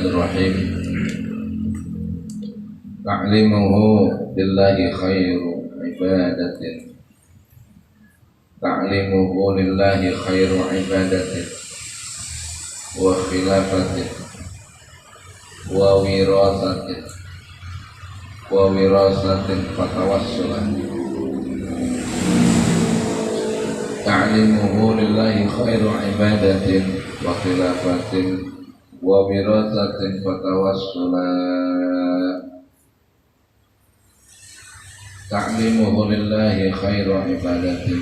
Bismillahirrahmanirrahim. Ta'limuhu lillahi khairu ibadatin. Ta'limuhu lillahi khairu ibadatin wa khilafatin wa wirasatin fatawassulan. Ta'limuhu lillahi khairu ibadatin wa khilafatin wa wirasatin fatawassulan. Ta'limuhu lillahi khairu ibadatin,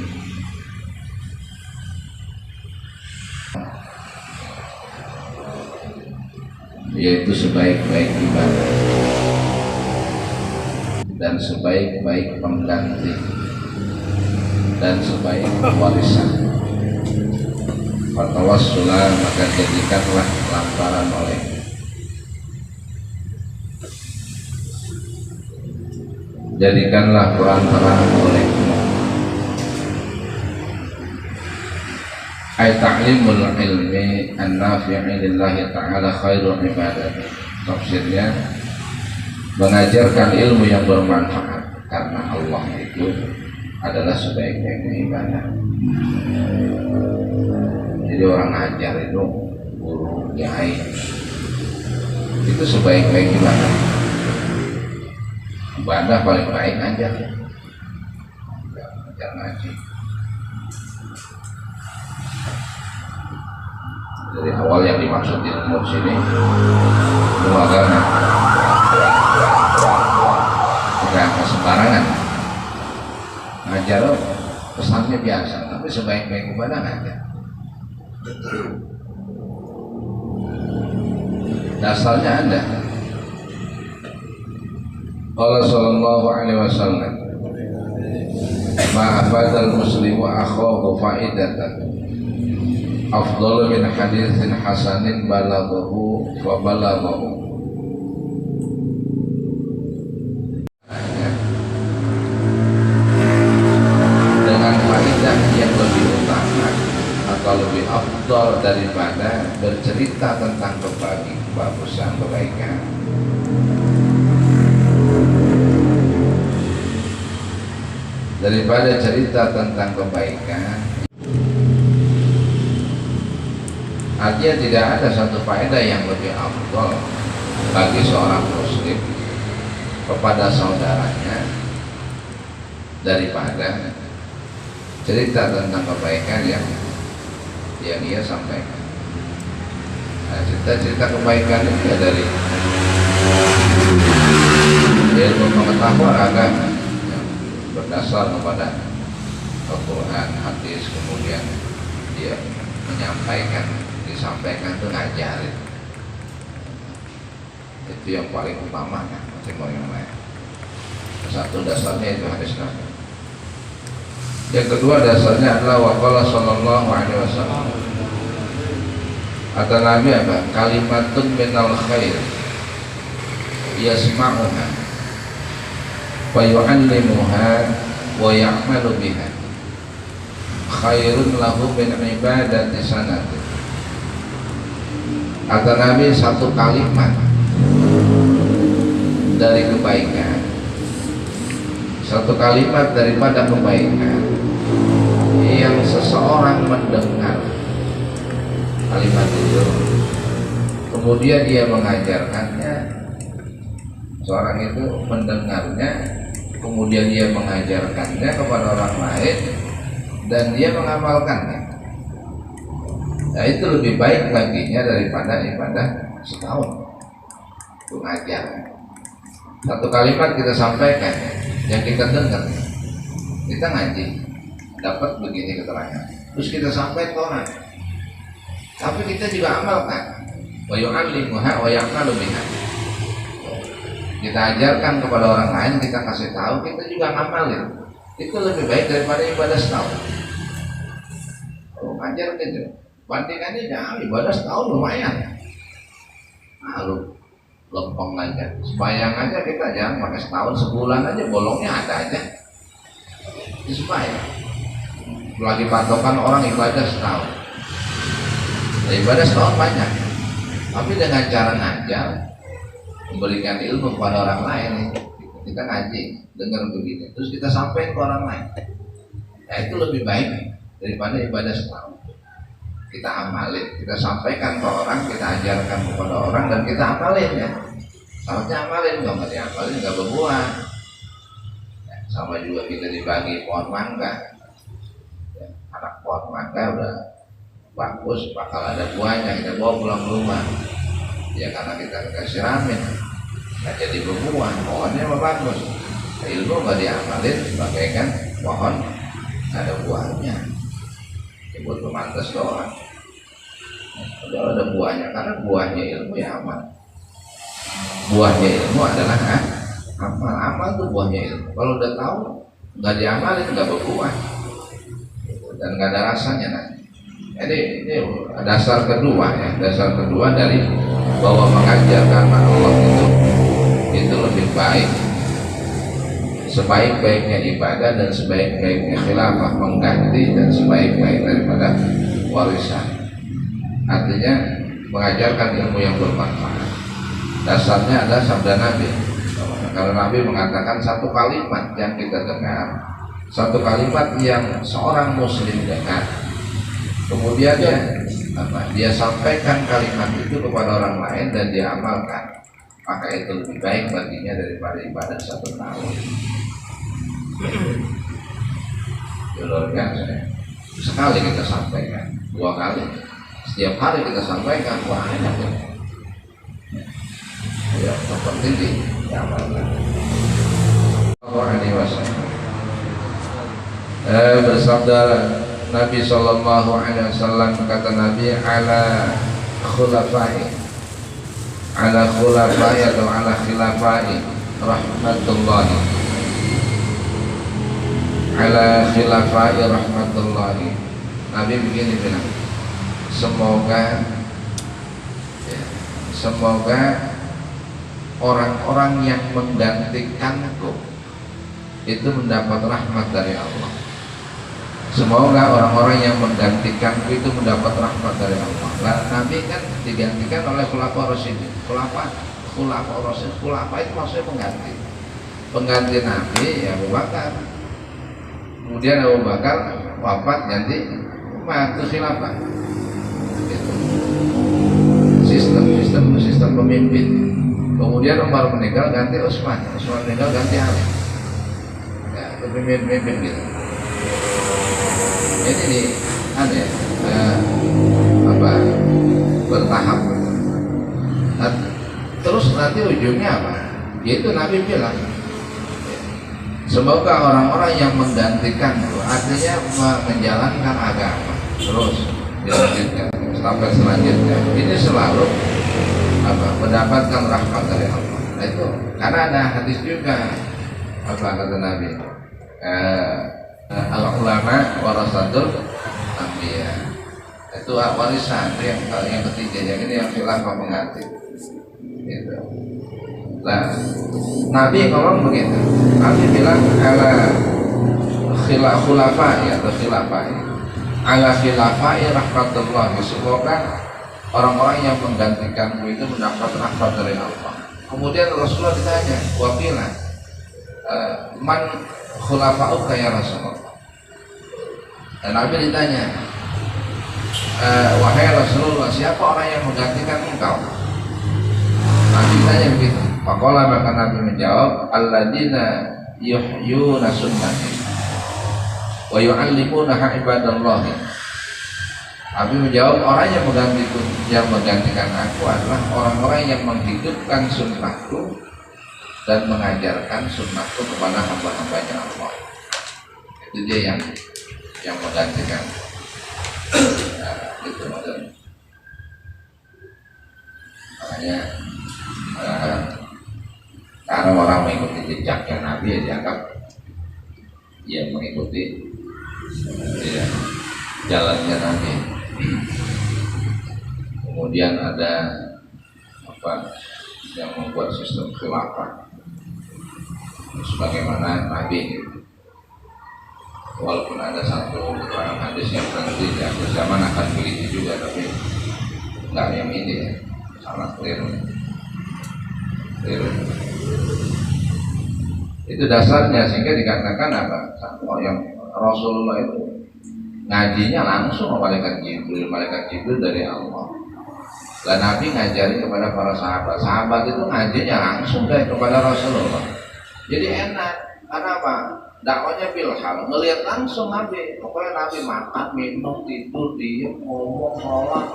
yaitu sebaik-baik ibadah dan sebaik-baik pengganti dan sebaik warisan. Fatawassulah, maka jadikanlah lantaran olehnya. Jadikanlah perantaraan olehmu. Ay ta'limul ilmi an-nafi'i lillahi ta'ala khairu ibadah. Tafsirnya, mengajarkan ilmu yang bermanfaat karena Allah itu adalah sebaik-baiknya ibadah. Jadi orang ngajar itu, guru, kiai, itu sebaik-baik ibadah. Ibadah paling baik ngajar, ngajar ngaji. Dari awal yang dimaksud ilmu sini, ilmu agama, bukan sembarangan. Ngajar pesannya biasa, tapi sebaik-baik ibadah ngajar. Dasarnya ada. Qala sallallahu alaihi wasallam, ma'afadal muslimu akhahu fa'idatan afdalu min hadithin hasanin balaghahu fa balaghahu. Dengan faidah yang lebih utama atau lebih afdal daripada bercerita tentang kebagusan, kebaikan. Daripada cerita tentang kebaikan, artinya tidak ada satu faedah yang lebih afdal bagi seorang muslim kepada saudaranya daripada cerita tentang kebaikan yang ia sampaikan. Nah, cerita-cerita kebaikan itu ya dari ilmu pengetahuan agama yang berdasar kepada Al-Quran, hadis, kemudian dia disampaikan itu ngajarin. Itu yang paling utama kan, masih mau yang lain. Satu dasarnya itu hadis Nabi. Yang kedua dasarnya adalah waqala sallallahu alaihi wasallam. Kata Nabi apa? Kalimatun minal khair yasma'uha wa yu'allimuha wa ya'malu biha khairun lahu min ibadati sanati. Kata Nabi, satu kalimat dari kebaikan, satu kalimat daripada kebaikan yang seseorang mendengar kalimat itu, kemudian dia mengajarkannya, seorang itu mendengarnya, kemudian dia mengajarkannya kepada orang lain, dan dia mengamalkannya. Nah, itu lebih baik baginya daripada ibadah setahun. Itu ngajar. Satu kalimat kita sampaikan, yang kita dengar, kita ngaji, dapat begini keterangan, terus kita sampaikan ke orang, tapi kita juga amalkan. Wa yu'allimuha wa ya'malu biha. Kita ajarkan kepada orang lain, kita kasih tahu, kita juga ngamalin. Itu lebih baik daripada ibadah setahun. Kalau ngajar gitu, bandingannya jangan ibadah setahun lumayan. Lalu lempeng aja, sembahyang aja kita jangan pakai setahun, sebulan aja bolongnya ada aja. Itu sembahyang. Lagi patokan orang ibadah setahun. Ibadah setahun banyak. Tapi dengan cara ngajar, memberikan ilmu kepada orang lain, kita ngaji, dengar begini, terus kita sampaikan ke orang lain. Nah, itu lebih baik daripada ibadah setahun. Kita amalin, kita sampaikan ke orang, kita ajarkan kepada orang, dan kita amalin ya. Saatnya amalin, nggak diamalin nggak berbuah. Ya, sama juga kita dibagi pohon mangga. Ya, anak pohon mangga udah bagus, bakal ada buahnya, kita bawa pulang rumah. Ya karena kita siramin, nggak jadi berbuah, pohonnya bagus. Ilmu nggak diamalin, bagaikan pohon nggak ada buahnya. Buat pemantas doang. Kalau ada buahnya, karena buahnya ilmu ya amal. Buahnya ilmu adalah amal. Amal itu buahnya ilmu. Kalau udah tahu nggak diamalin nggak berbuah dan nggak ada rasanya nanti. Jadi ini dasar kedua ya, dasar kedua dari bahwa mengajar karena Allah itu lebih baik. Sebaik-baiknya ibadah dan sebaik-baiknya khilafah mengganti dan sebaik-baik daripada warisan. Artinya mengajarkan ilmu yang bermanfaat. Dasarnya adalah sabda Nabi. Karena Nabi mengatakan satu kalimat yang kita dengar, satu kalimat yang seorang muslim dengar, kemudian dia sampaikan kalimat itu kepada orang lain dan dia amalkan, maka itu lebih baik baginya daripada ibadah 1 tahun. Luar biasa ya. Sekali kita sampaikan, 2 kali, setiap hari kita sampaikan, wah enak ya. Ya, penting diamalkan. Bersabda Nabi Sallallahu Alaihi Wasallam, kata Nabi, ala khulafai atau ala khilafai rahmatullahi, ala khilafai rahmatullahi. Nabi begini bilang, semoga orang-orang yang menggantikanku itu mendapat rahmat dari Allah. Semoga orang-orang yang menggantikanku itu mendapat rahmat dari Allah. Nah, Nabi kan digantikan oleh khulafa rasyidin. Khulafa rasyidin, khulafa itu maksudnya pengganti. Pengganti Nabi ya Abu Bakar. Kemudian Abu Bakar wafat, ganti Umar, itu khilafah. Sistem pemimpin. Kemudian Umar meninggal, ganti Utsman meninggal, ganti Ali. Ya, itu pemimpin gitu. Ini bertahap. Nah, terus nanti ujungnya apa? Yaitu Nabi bilang, semoga orang-orang yang menggantikan, artinya menjalankan agama terus dilanjutkan sampai selanjutnya, ini selalu mendapatkan rahmat dari Allah. Nah, itu karena ada hadis juga, kata Nabi, al-ulama warasatul anbiya. Itu warisan, itu yang ketiga. Yang ini yang khilafah pengganti. Gitu. Nah, Nabi ngomong begitu. Nabi bilang ala khilafah atau khilafah. Ala khilafah rahmatullah. Semoga orang-orang yang menggantikanmu itu mendapat rahmat dari Allah. Kemudian Rasulullah ditanya, waqila man khulafa'uka ya Rasulullah. Dan Nabi ditanya, wahai Rasulullah, siapa orang yang menggantikan engkau? Nabi ditanya begitu. Faqala, maka Nabi menjawab, alladzina yuhyuna sunnati wa yu'allimunaha ibadallah. Nabi menjawab, orang yang menggantikan aku adalah orang-orang yang menghidupkan sunnahku dan mengajarkan sunnahku kepada hamba-hambanya Allah. Itu dia yang menggantikan. Nah, itu maksudnya. Makanya karena orang mengikuti jejaknya Nabi, ya dianggap dia mengikuti jalannya Nabi. Kemudian ada yang membuat sistem khilafah sebagaimana Nabi. Walaupun ada satu hadis yang nanti di akhir zaman akan begitu juga, tapi enggak yang ini ya. sangat keliru. Itu dasarnya, sehingga dikatakan apa? Oh, yang Rasulullah itu ngajinya langsung malaikat Jibril dari Allah. Dan Nabi ngajari kepada para sahabat itu ngajinya langsung dari kepada Rasulullah. Jadi enak, karena apa? Dakwanya bilham, ngelihat langsung Nabi. Pokoknya Nabi makan, minum, tidur, diem, ngomong, sholat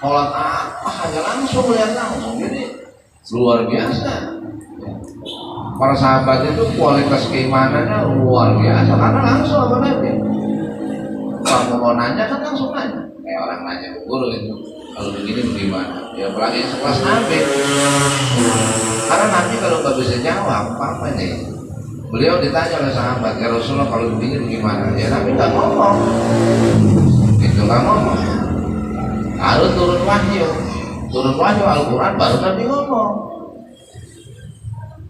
apa aja langsung lihat langsung. Jadi luar biasa. Para sahabat itu kualitas keimanannya luar biasa karena langsung apa Nabi. Kalau mau nanya kan langsung nanya. Kayak orang nanya ke guru itu, kalau begini bagaimana? Ya apalagi sekelas Nabi. Karena Nabi kalau nggak bisa jawab apa nih? Beliau ditanya oleh sahabat, ya Rasulullah kalau begini bagaimana? Ya Nabi nggak ngomong. Itu nggak ngomong. Harus turun wahyu Al-Quran baru Nabi ngomong.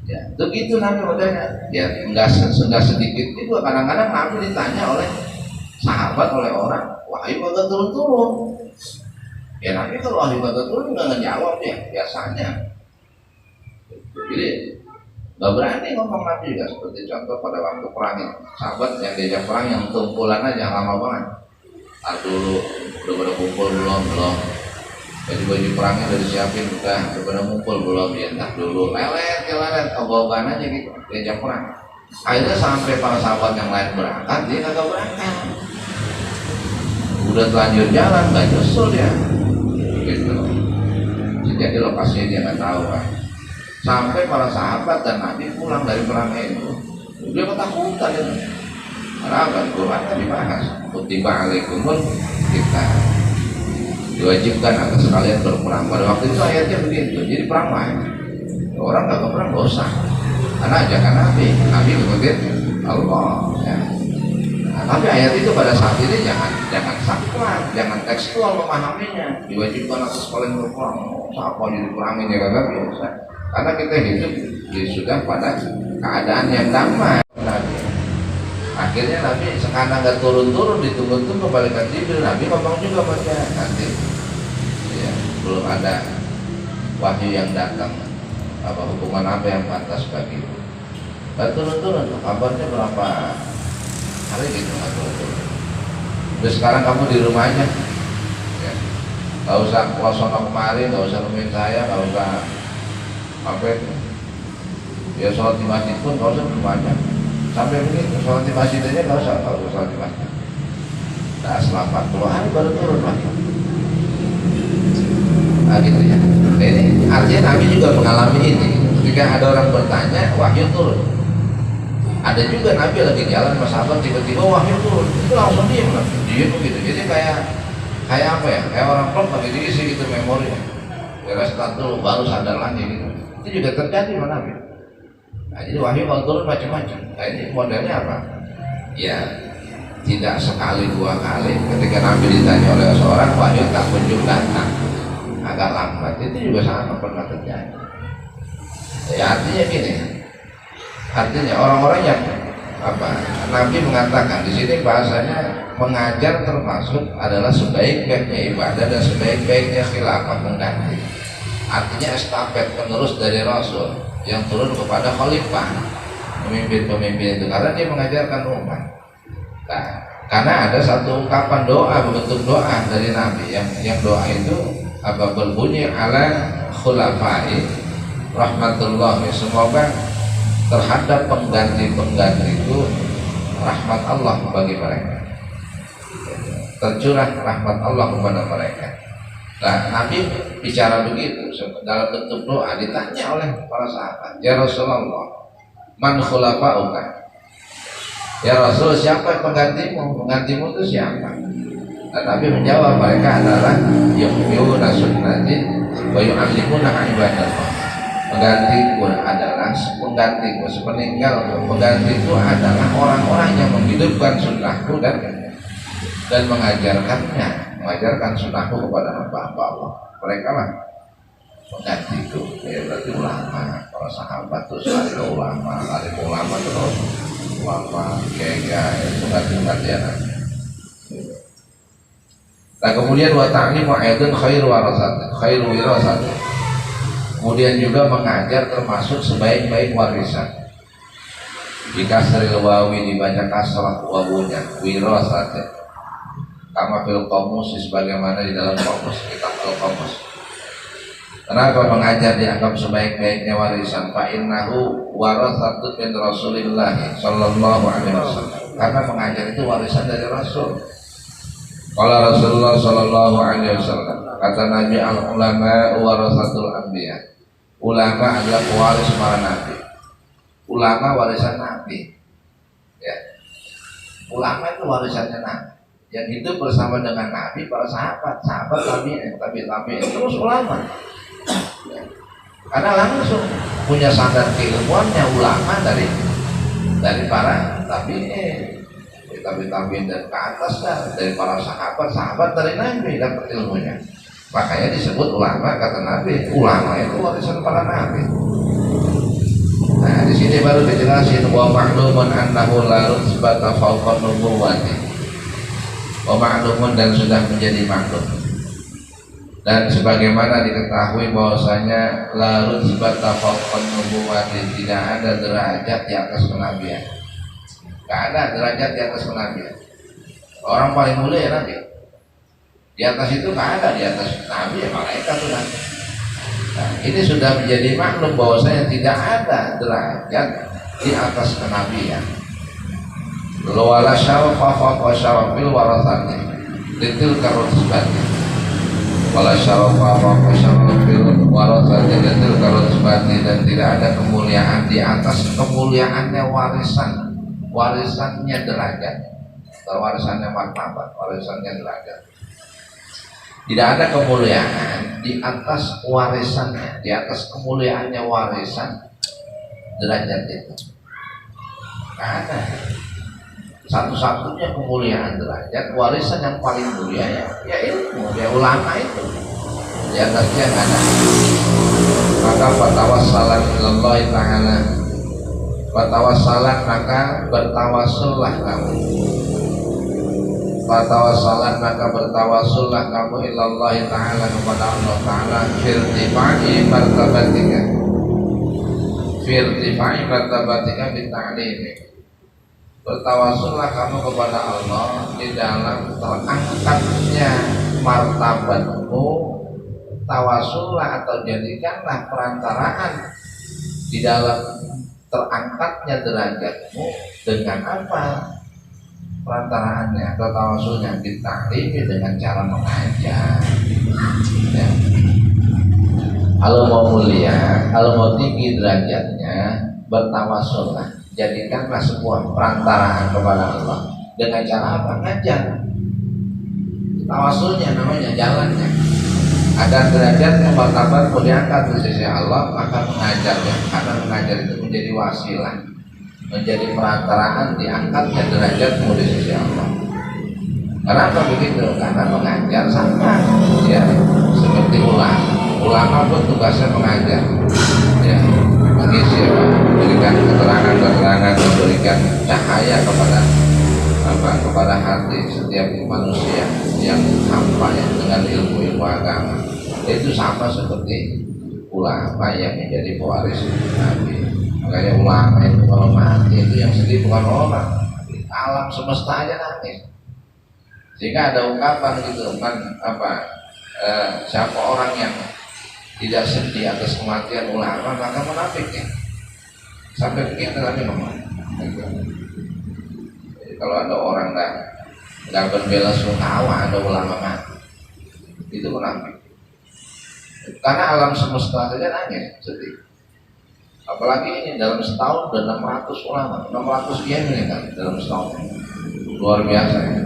Ya, begitu Nabi modelnya. Ya, enggak sedikit juga kadang-kadang Nabi ditanya oleh sahabat, oleh orang, wahyu kagak turun-turun. Ya Nabi kalau wahyu kagak turun nggak ngejawab ya biasanya. Jadi nggak berani ngomong Nabi juga, seperti contoh pada waktu perang sahabat yang diajak perang yang tumpulan aja lama banget. Dulu udah pada kumpul belum. Baju perangnya udah disiapin, udah pada ngumpul belum, ya entah dulu lelet, ogogan aja gitu, diajak perang. Akhirnya sampai para sahabat yang lain berangkat, dia kagak berangkat. Udah telanjur jalan, nggak nyusul dia, gitu. Jadi lokasinya dia nggak tahu kan. Sampai para sahabat dan Nabi pulang dari perang itu, dia ketakutan itu. Karena Quran kan dibahas, kutiba alaikumul kita diwajibkan agar sekalian berperang. Pada waktu itu ayatnya begitu, jadi perang lain. Orang nggak perang dosa, karena ajakan Nabi kemudian Allah. Ya. Nah, tapi ayat itu pada saat ini jangan sakral, jangan tekstual memahaminya. Diwajibkan agar sekalian berperang. Siapa jadi perangin ya kagak biasa. Karena kita hidup sudah pada keadaan yang damai. Akhirnya Nabi sekarang nggak turun-turun, ditunggu-tunggu malaikat Jibril. Nabi ngomong juga pada nanti, ya, belum ada wahyu yang datang, apa hukuman apa yang pantas bagi. Nggak turun-turun, kabarnya berapa hari gitu nggak turun-turun. Terus sekarang kamu di rumah aja, ya, nggak usah kuasono kemari, nggak usah nemuin saya, nggak usah apa itu, ya sholat di masjid pun nggak usah di rumah aja. Sampai begitu, sholat di masjid aja nggak usah sholat di masjid. Nah, selama 40 hari baru turun lagi. Nah gitu ya. Ini artinya Nabi juga mengalami ini. Ketika ada orang bertanya, wahyu turun. Ada juga Nabi lagi jalan sama sahabat, tiba-tiba wahyu turun. Itu langsung diem begitu. Jadi kayak apa ya? Kayak orang klub lagi diisi gitu memorinya. Kira start dulu baru sadar lagi gitu. Itu juga terjadi sama Nabi. Nah, jadi wahyu kalau turun macam-macam. Nah, ini modelnya apa? Ya, tidak sekali dua kali. Ketika Nabi ditanya oleh seorang, wahyu tak kunjung datang, agak lambat. Itu juga sangat pernah terjadi. Ya, artinya gini. Artinya orang-orang yang apa? Nabi mengatakan di sini bahasanya mengajar termasuk adalah sebaik-baiknya ibadah dan sebaik-baiknya khilafah mengganti. Artinya estafet penerus dari Rasul yang turun kepada khalifah, pemimpin-pemimpin itu, karena dia mengajarkan umat. Nah, karena ada satu ungkapan doa, bentuk doa dari Nabi yang doa itu apa berbunyi ala khulafai rahmatullah, semoga terhadap pengganti-pengganti itu rahmat Allah bagi mereka, tercurah rahmat Allah kepada mereka. Nah, Nabi bicara begitu dalam bentuk doa, ditanya oleh para sahabat, ya Rasulullah, man khulafa'uka? Ya Rasul, siapa penggantimu? Penggantimu itu siapa? Dan Nabi menjawab, mereka adalah yuhyuna sunnati wa yu'allimuna ibadallah. Penggantiku adalah penggantiku, sepeninggalku. Pengganti itu adalah orang-orang yang menghidupkan sunnahku dan mengajarkan sunnahku kepada hamba-hamba Allah. Mereka lah penggantiku. Ya berarti ulama, para sahabat terus ada ulama terus ulama kayak ganti-gantian. Nah kemudian wa ta'limu ayatun khairu wirasat. Kemudian juga mengajar termasuk sebaik-baik warisan. Bikasril wawi dibaca kasrah wawunya wirasatnya. Kama fil qamus sebagaimana di dalam qamus, kitab al-qamus. Kenapa mengajar dianggap sebaik-baiknya warisan? Fa innahu warasatun min Rasulillah sallallahu alaihi wasallam. Karena mengajar itu warisan dari Rasul. Qala Rasulullah sallallahu alaihi wasallam, kata Nabi, al ulama warasatul anbiya. Ulama adalah pewaris para nabi. Ulama warisan nabi. Ya. Ulama itu warisannya nabi. Yang hidup bersama dengan nabi, para sahabat tabi'in, terus ulama. Ya. Karena langsung punya standar keilmuannya ulama dari para tabi'in. Tabi'in dan ke atas dari para sahabat dari nabi dapat ilmunya. Makanya disebut ulama, kata Nabi, ulama itu warisan para nabi. Nah, di sini baru dijelasin wa ma'lumun annahu la rutsbata fawqa nubuwwati. Wa ma'lumun, dan sudah menjadi maklum. Dan sebagaimana diketahui bahwasanya la rutsbata fawqa nubuwwati, tidak ada derajat di atas kenabian. Tidak ada derajat di atas kenabian. Orang paling mulia ya Nabi. Di atas itu nggak ada, di atas nabi ya malaikat sudah. Nah, ini sudah menjadi maklum bahwasanya tidak ada derajat di atas kenabian. Wala syarafa fa syarafil warasati litil karusbati. Wala syarafa fa syarafil warasati litil karusbati, dan tidak ada kemuliaan di atas kemuliaannya warisannya derajat, atau warisannya martabat, warisannya derajat. Tidak ada kemuliaan di atas warisannya, di atas kemuliaannya warisan derajat itu. Tidak ada. Satu-satunya kemuliaan derajat warisan yang paling mulia ya ilmu, ya ulama itu. Di atasnya tidak ada. Maka fatawassalan ilallah ta'ala, fatawassalan maka bertawassullah kamu. Fatawassalan maka bertawassullah kamu ilallah ta'ala, kepada Allah ta'ala, firtifa'i martabatika, firtifa'i martabatika bita'limi. Bertawassullah kamu kepada Allah di dalam terangkatnya martabatmu. Tawassullah atau jadikanlah perantaraan di dalam terangkatnya derajatmu dengan apa? Perantaraannya atau tawasulnya dita'limi, dengan cara mengajar. Ya. Kalau mau mulia, kalau mau tinggi derajatnya, bertawasullah, jadikanlah sebuah perantaraan kepada Allah dengan cara apa? Ngajar. Tawasulnya namanya jalannya. Ada derajat yang martabat mau diangkat di sisi Allah, maka mengajarnya, karena mengajar itu menjadi wasilah, menjadi perantaraan diangkatnya derajat di sisi Allah. Kenapa begitu? Karena mengajar sama, ya, seperti ulama pun tugasnya mengajar, ya, mengisi, memberikan keterangan, memberikan cahaya kepada hati setiap manusia yang hampa ya, dengan ilmu agama. Itu sama seperti ulama yang menjadi pewaris Nabi. Makanya ulama itu kalau mati itu yang sedih bukan orang, alam semesta aja nangis. Sehingga ada ungkapan gitu kan, siapa orang yang tidak sedih atas kematian ulama maka munafik ya. Sampai begitu Nabi ngomong. Jadi kalau ada orang nggak berbela sungkawa ada ulama mati, itu munafik. Karena alam semesta saja nangis sedih. Apalagi ini dalam setahun ada 600 ulama, 600 kiai meninggal dalam setahun. Luar biasa ya.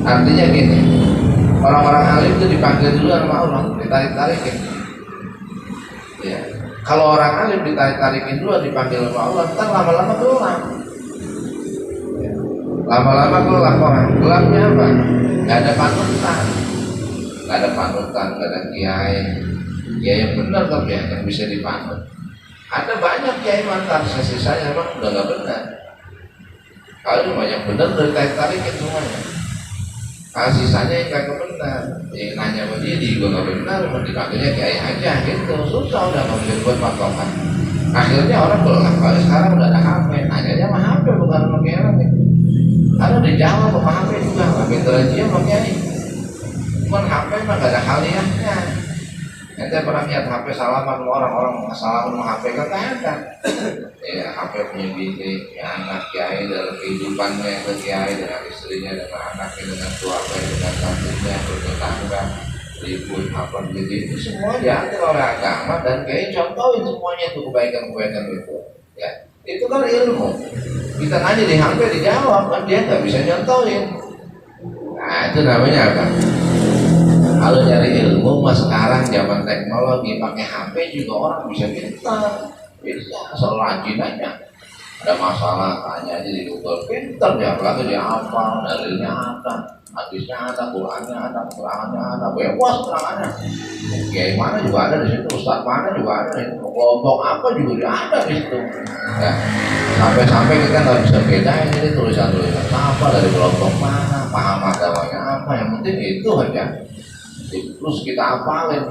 Artinya gini, orang-orang alim itu dipanggil dulu sama Allah, ditarik-tarikin. Ya. Kalau orang alim ditarik-tarikin dulu, dipanggil sama Allah, ntar lama-lama keluar. Ya. Lama-lama keluar orang. Gelapnya apa? Gak ada panutan. Gak ada panutan, gak ada kiai. Kiai yang benar tapi yang bisa dipanut. Ada banyak kiai mantan, sisanya memang udah gak benar. Kalau banyak benar udah ditarik-tarikin semuanya. Sisanya yang kagak benar, yang nanya sama dia juga nggak benar, mau dipakainya kiai aja gitu, susah udah nggak bisa buat patokan. Akhirnya orang belum, kalau sekarang udah ada HP, nanyanya sama HP bukan sama kiai. Ada dijawab sama HP juga, nggak pintar aja sama kiai. Cuman HP mah gak ada haliahnya. Ente pernah lihat HP salaman sama orang salaman sama HP kan ada. Ya HP punya bini, punya anak kiai dalam kehidupannya ke kiai dengan istrinya, dengan anaknya, dengan keluarga, dengan tantenya, bertetangga, ribut apa gitu itu semua diatur oleh agama dan kiai contohin semuanya itu kebaikan-kebaikan itu. Ya itu kan ilmu. Kita nanya di HP dijawab kan dia nggak bisa nyontohin. Nah itu namanya apa? Kalau nyari ilmu mas sekarang zaman teknologi pakai HP juga orang bisa pintar, bisa asal rajin aja. Ada masalah tanya aja di Google, pintar dia apalagi dia hafal, dalilnya ada, hadisnya ada, Qurannya ada, keterangannya ada, bebas keterangannya. Kiai mana juga ada di situ, ustaz mana juga ada di situ, kelompok apa juga dia ada di situ. Ya, sampai-sampai kita nggak bisa bedain ini tulisan-tulisan apa dari kelompok mana, paham agamanya apa, yang penting itu aja. Terus kita hafalin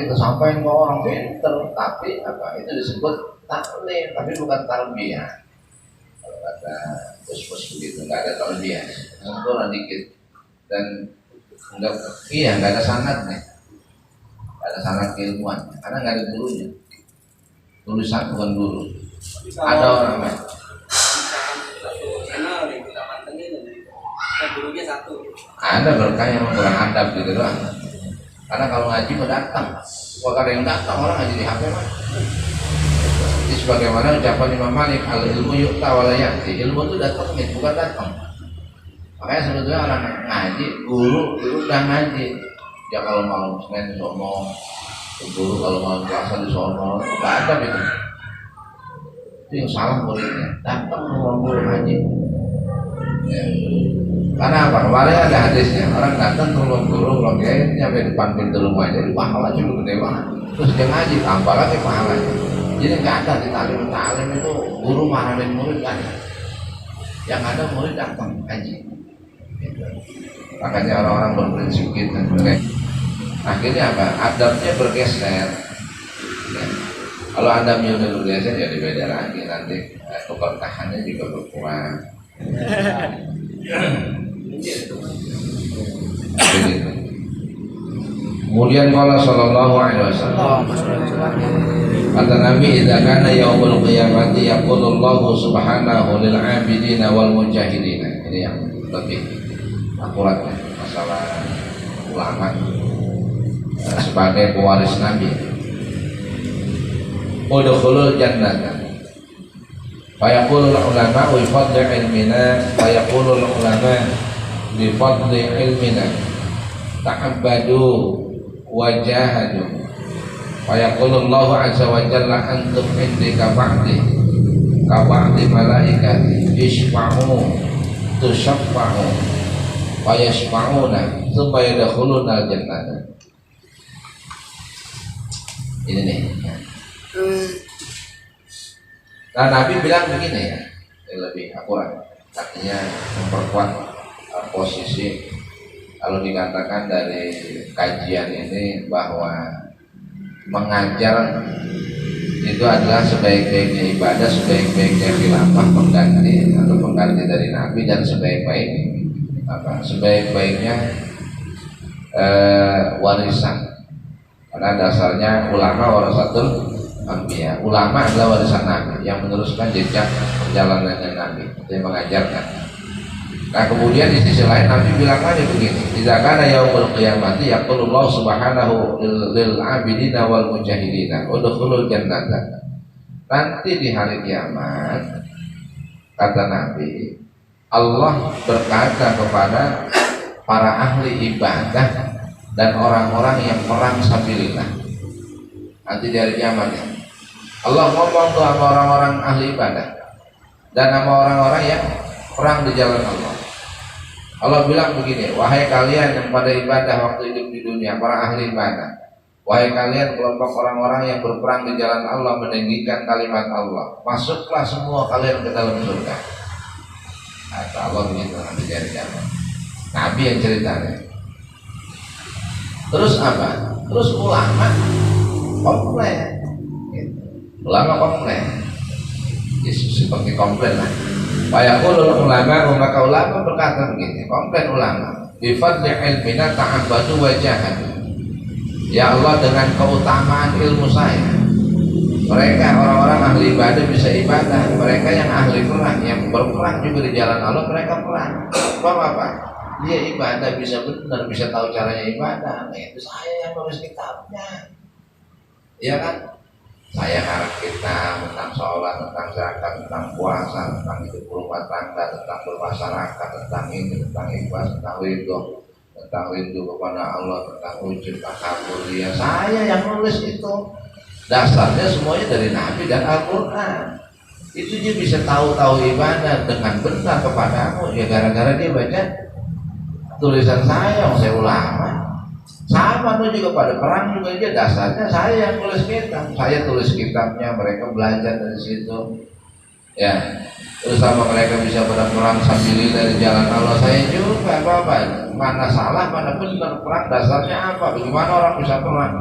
kita sampaikan ke orang pinter, tapi apa itu disebut taklim, tapi bukan tarbiyah. Kalau kata bos-bos begitu, nggak ada tarbiyah, sempurna dikit dan nggak ada sanadnya, nggak ada sanad keilmuan, karena nggak ada gurunya, tulisan bukan guru. Ada orang lain. Ada berkah yang kurang adab gitu doang. Karena kalau ngaji mau datang, kalau ada yang datang orang ngaji di HP mah. Jadi sebagaimana ucapan Imam Malik, al ilmu yu'ta wa la ya'ti. Ilmu itu datang, bukan datang. Makanya sebetulnya orang ngaji, guru udah ngaji. Ya kalau malam Senin di sono, guru kalau malam Selasa di sono, nggak ada gitu. Itu yang salah muridnya. Datang sama guru ngaji. Ya. Karena apa? Kemarin ada hadisnya, orang datang ke rumah guru, kalau kiai nyampe depan pintu rumahnya, jadi pahalanya juga gede banget. Terus dia ngaji, tambah lagi pahalanya. Jadi nggak ada di talim itu guru marahin murid kan? Yang ada murid datang ngaji. Gitu. Makanya orang-orang berprinsip gitu. Akhirnya apa? Adabnya bergeser. Ya. Kalau adabnya udah bergeser, ya beda lagi nanti keberkahannya juga berkurang. Kemudian qala sallallahu alaihi wasallam, kata Nabi, idza kana yaumul qiyamati yaqulullahu subhanahu lil 'abidina wal mujahidina. Ini yang lebih akurat masalah ulama sebagai pewaris Nabi. Udkhulul jannata fayaqulul ulama wa fadli ilmina fayaqulul ulama bi fadli ilmina ta'abbadu wa jahadu fayaqulullahu azza wa jalla antum indika ba'di ka ba'di malaikati isfa'u tushaffa'u fayashfa'una thumma yadkhuluna al-jannata. Ini nih. Nah Nabi bilang begini ya, yang lebih akurat, artinya memperkuat posisi. Kalau dikatakan dari kajian ini bahwa mengajar itu adalah sebaik-baiknya ibadah, sebaik-baiknya khilafah pengganti atau pengganti dari Nabi, dan sebaik-baiknya warisan. Karena dasarnya ulama warasatul anbiya. Ulama adalah warisan Nabi yang meneruskan jejak perjalanannya Nabi, yang mengajarkan. Nah kemudian di sisi lain Nabi bilang aja begini, idza kana yaumul qiyamati yaqulullahu subhanahu lil 'abidina wal mujahidina udkhulul jannata. Nanti di hari kiamat kata Nabi, Allah berkata kepada para ahli ibadah dan orang-orang yang perang sabilillah. Nanti di hari kiamat ya, Allah ngomong tuh sama orang-orang ahli ibadah dan sama orang-orang yang perang di jalan Allah. Allah bilang begini, wahai kalian yang pada ibadah waktu hidup di dunia, para ahli ibadah, wahai kalian kelompok orang-orang yang berperang di jalan Allah, meninggikan kalimat Allah, masuklah semua kalian ke dalam surga. Kata Allah begitu nanti di hari kiamat. Nabi yang ceritanya. Terus apa? Terus ulama komplain. Ulama komplain. Yesus seperti komplain lah. Fayaqulul ulama, maka ulama berkata begini, komplain ulama. Bi fadli ilmina ta'abbadu wa jahadu. Ya Allah, dengan keutamaan ilmu saya, mereka orang-orang ahli ibadah bisa ibadah. Mereka yang ahli perang, yang berperang juga di jalan Allah, mereka perang. Apa? Dia ibadah bisa benar, bisa tahu caranya ibadah. Nah, itu saya yang nulis kitabnya. Iya kan? Saya ngarang kitab tentang sholat, tentang zakat, tentang puasa, tentang hidup rumah tangga, tentang bermasyarakat, tentang ini, tentang ikhlas, tentang rindu kepada Allah, tentang wujud takabur. Ya saya yang nulis itu. Dasarnya semuanya dari Nabi dan Al-Quran. Itu dia bisa tahu ibadah dengan benar kepadamu. Ya gara-gara dia baca tulisan saya ulama. Sama tuh juga pada perang juga dia dasarnya saya yang tulis kitab. Saya tulis kitabnya, mereka belajar dari situ. Ya, terus sama mereka bisa pada perang sambil dari jalan Allah. Saya juga apa-apa. Mana salah, mana benar, perang dasarnya apa? Bagaimana orang bisa perang?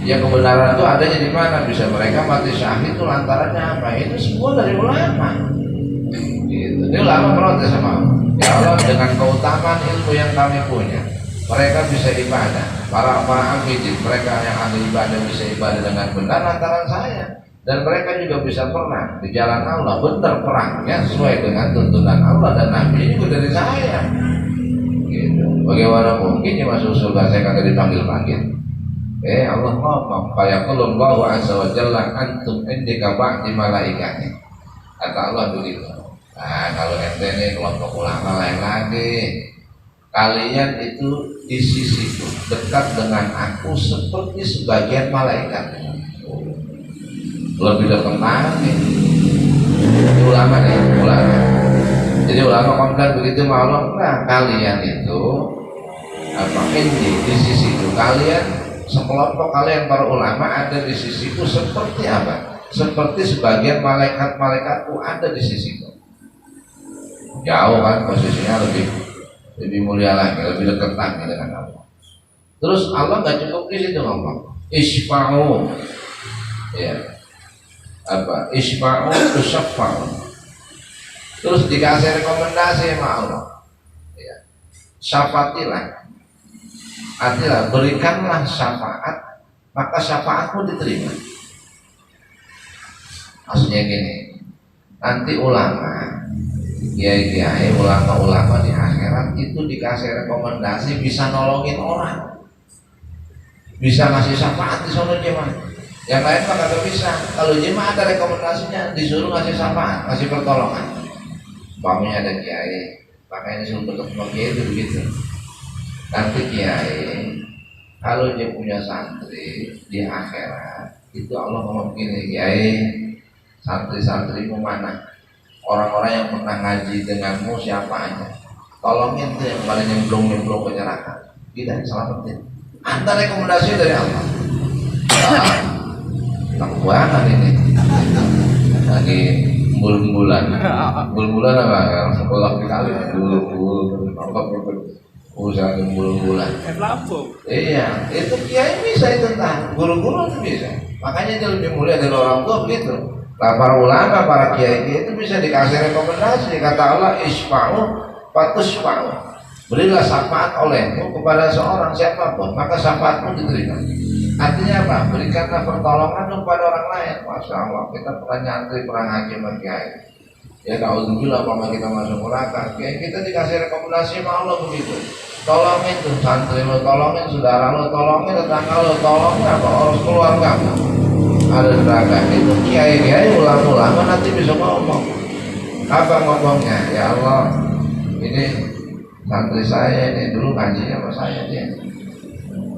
Ya kebenaran itu adanya di mana? Bisa mereka mati syahid itu lantarannya apa? Itu semua dari ulama. Gitu. Ini ulama protes sama Allah. Ya Allah, dengan keutamaan ilmu yang kami punya, mereka bisa ibadah. Para abidin, mereka yang ahli ibadah bisa ibadah dengan benar lantaran saya. Dan mereka juga bisa perang di jalan Allah, benar perangnya sesuai dengan tuntunan Allah dan Nabi juga dari saya. Gitu. Bagaimana mungkin ya masuk surga saya kagak dipanggil-panggil? Allah ngomong, fayaqulullahu azza wa jalla antum indika ba'di malaikati. Kata Allah begitu. Nah, kalau ente nih kelompok ulama lain lagi, kalian itu di sisiku dekat dengan aku seperti sebagian malaikat. Lebih dekat lagi. Ini ulama nih, ulama. Jadi ulama komplain begitu sama Allah. Nah, kalian itu apa ini di sisiku, kalian sekelompok kalian para ulama ada di sisiku seperti apa? Seperti sebagian malaikat-malaikatku ada di sisiku. Jauh kan posisinya lebih mulia lagi, lebih dekat lagi dengan Allah. Terus Allah nggak cukup di situ ngomong, isfa'u, ya apa? Isfa'u tusyafa'u. Terus dikasih rekomendasi sama Allah, ya, syafatilah. Artinya berikanlah syafaat, maka syafaatmu diterima. Maksudnya gini, nanti ulama, kiai-kiai, ulama-ulama di akhirat itu dikasih rekomendasi bisa nolongin orang, bisa ngasih syafaat di sono jemaah. Yang lain mah kagak bisa. Kalau jemaah ada rekomendasinya, disuruh ngasih syafaat, ngasih pertolongan. Umpamanya ada kiai, makanya disuruh bertemu kiai itu begitu. Nanti kiai kalau dia punya santri di akhirat itu Allah ngomong gini, kiai santri-santrimu mana? Orang-orang yang pernah ngaji denganmu siapa aja? Tolongin tuh yang paling nyemplung ke neraka. Tidak selamatin. Ada rekomendasi dari Allah. Tak banget ini. Lagi bulan-bulan apa? Sekolah kali usaha bulan-bulan. Iya, itu kiai bisa itu tentang guru-guru itu bisa. Makanya dia lebih mulia dari orang tua begitu. Nah, para ulama, para kiai itu bisa dikasih rekomendasi. Kata Allah, isfa'u fatusfa'u. Berilah syafaat olehmu kepada seorang siapapun, maka syafaatmu diterima. Artinya apa? Berikanlah pertolongan kepada orang lain. Masya Allah, kita pernah nyantri, pernah ngaji sama kiai. Ya ta'udzubillah apa kita masuk neraka. Kiai kita dikasih rekomendasi sama Allah begitu. Tolongin tuh santri lo, tolongin saudara lo, tolongin tetangga lo, tolongin apa orang keluarga lo. Ada neraka itu kiai ulama-ulama nanti bisa ngomong. Apa ngomongnya? Ya Allah, ini santri saya ini dulu ngajinya sama saya dia.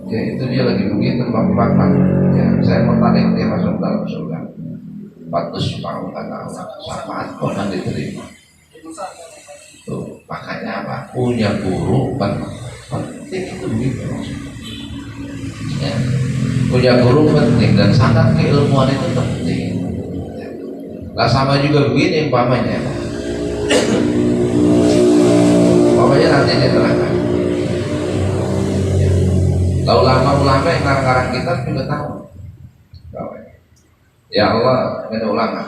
Ya itu dia lagi begitu bang. Ya saya mau tarik dia masuk dalam surga. Patus mau kata Allah, syafaat akan diterima. Tuh, makanya apa? Punya guru penting itu begitu. Ya. Punya guru penting dan sangat keilmuan itu penting. Lah sama juga begini umpamanya nanti diterangkan. ulama-ulama yang ngarang-ngarang kitab juga tahu. Ya Allah, ada ulama.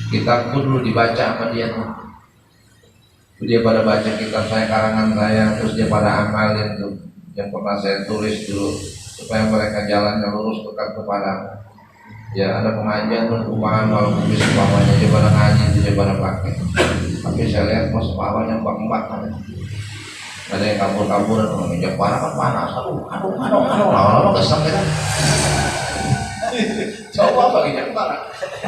Kitabku dulu dibaca sama dia tuh. Dia pada baca kitab saya, karangan saya, terus dia pada amalin tuh yang pernah saya tulis dulu supaya mereka jalannya lurus dekat kepada. Ya ada pengajian tuh umpamaan walau kubis umpamanya dia pada ngaji, dia pada pakai. Tapi saya lihat mas umpamanya mbak-mbak kan. Ada yang kabur-kaburan, menginjak parah kan panas. Aduh, lama-lama kesel kan. Coba bagi injak parah.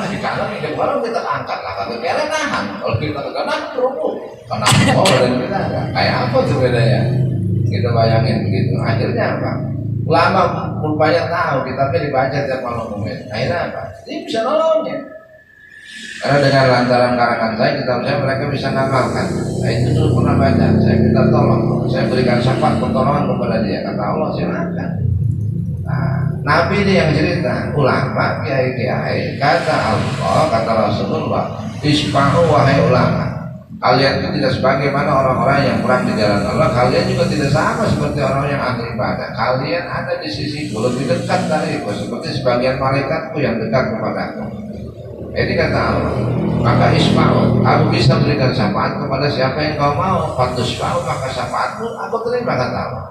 Di kanan injak parah kita angkat lah, kata keren nahan. Kalau kita ke kanan terus, karena dan kita kayak apa tuh bedanya? Kita bayangin begitu. Akhirnya apa? Ulama rupanya tahu, kitabnya dibaca tiap malam komen. Akhirnya apa? Ini bisa nolongnya. Karena dengan lantaran karangan saya, kitab saya mereka bisa ngamalkan. Nah itu dulu pernah baca. Saya minta tolong, saya berikan syafaat pertolongan kepada dia. Kata Allah silakan. Nah, Nabi ini yang cerita, ulama, kiai-kiai, kata Allah, kata Rasulullah, isma'u wahai ulama. Kalian itu tidak sebagaimana orang-orang yang perang di jalan Allah. Kalian juga tidak sama seperti orang yang ahli ibadah. Kalian ada di sisiku lebih dekat dariku, seperti sebagian malaikatku yang dekat kepadaku. Ini kata Allah. Maka isma'u, aku bisa berikan syafaat kepada siapa yang kau mau. Fatusma'u, maka syafaatmu aku terima, kata Allah.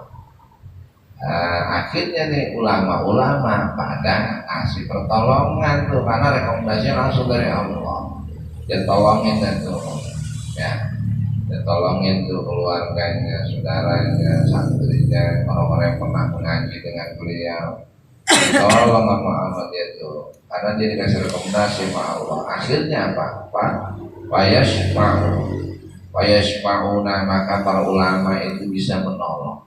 Akhirnya nih ulama-ulama pada kasih pertolongan tuh, karena rekomendasinya langsung dari Allah. Dan tolongin tuh. Ya, tolongin tuh keluarganya, saudaranya, santrinya, orang-orang yang pernah mengaji dengan beliau. Tolong sama dia tuh, karena dia dikasih rekomendasi sama Allah. Akhirnya apa? Wayasma'una, maka para ulama itu bisa menolong.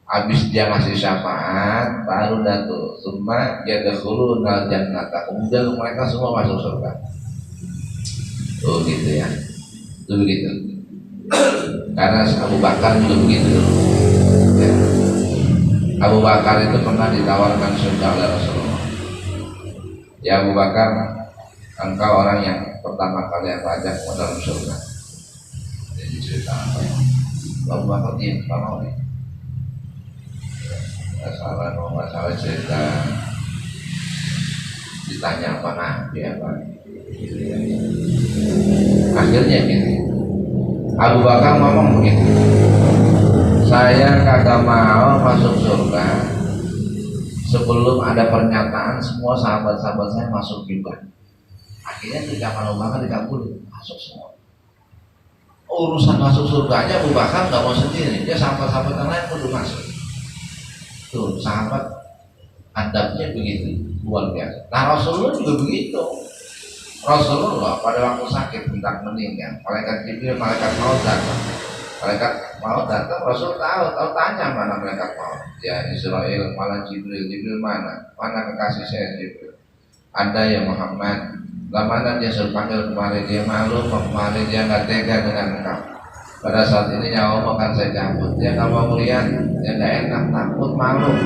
Habis dia ngasih syafaat, baru dah tuh, semua yadkhulunal jannata, kemudian mereka semua masuk surga. Tuh gitu ya. Itu begitu. Karena Abu Bakar juga begitu. Ya. Abu Bakar itu pernah ditawarkan surga oleh Rasulullah. Ya Abu Bakar, engkau orang yang pertama kali yang ajak ke dalam surga. Jadi cerita apa ya? Abu Bakar diam, apa mau nih? Nggak salah cerita. Ditanya apa Nabi apa? Akhirnya gini, Abu Bakar ngomong begitu, saya kagak mau masuk surga sebelum ada pernyataan semua sahabat-sahabat saya masuk juga. Akhirnya ucapan Abu Bakar dikabulin, masuk semua. Urusan masuk surganya Abu Bakar nggak mau sendiri, dia sahabat-sahabat yang lain perlu masuk. Tuh sahabat adabnya begitu luar biasa. Nah Rasulullah juga begitu. Rasulullah pada waktu sakit hendak meninggal, malaikat Jibril, malaikat maut datang. Malaikat maut datang, Rasul tahu tanya mana malaikat maut. Ya Israel, malah Jibril mana kekasih saya Jibril? Ada ya Muhammad. Lah mana dia suruh panggil kemarin, dia malu kemarin, dia nggak tega dengan engkau. Pada saat ini nyawa akan saya cabut. Dia nggak mau melihat, dia nggak enak, takut, malu,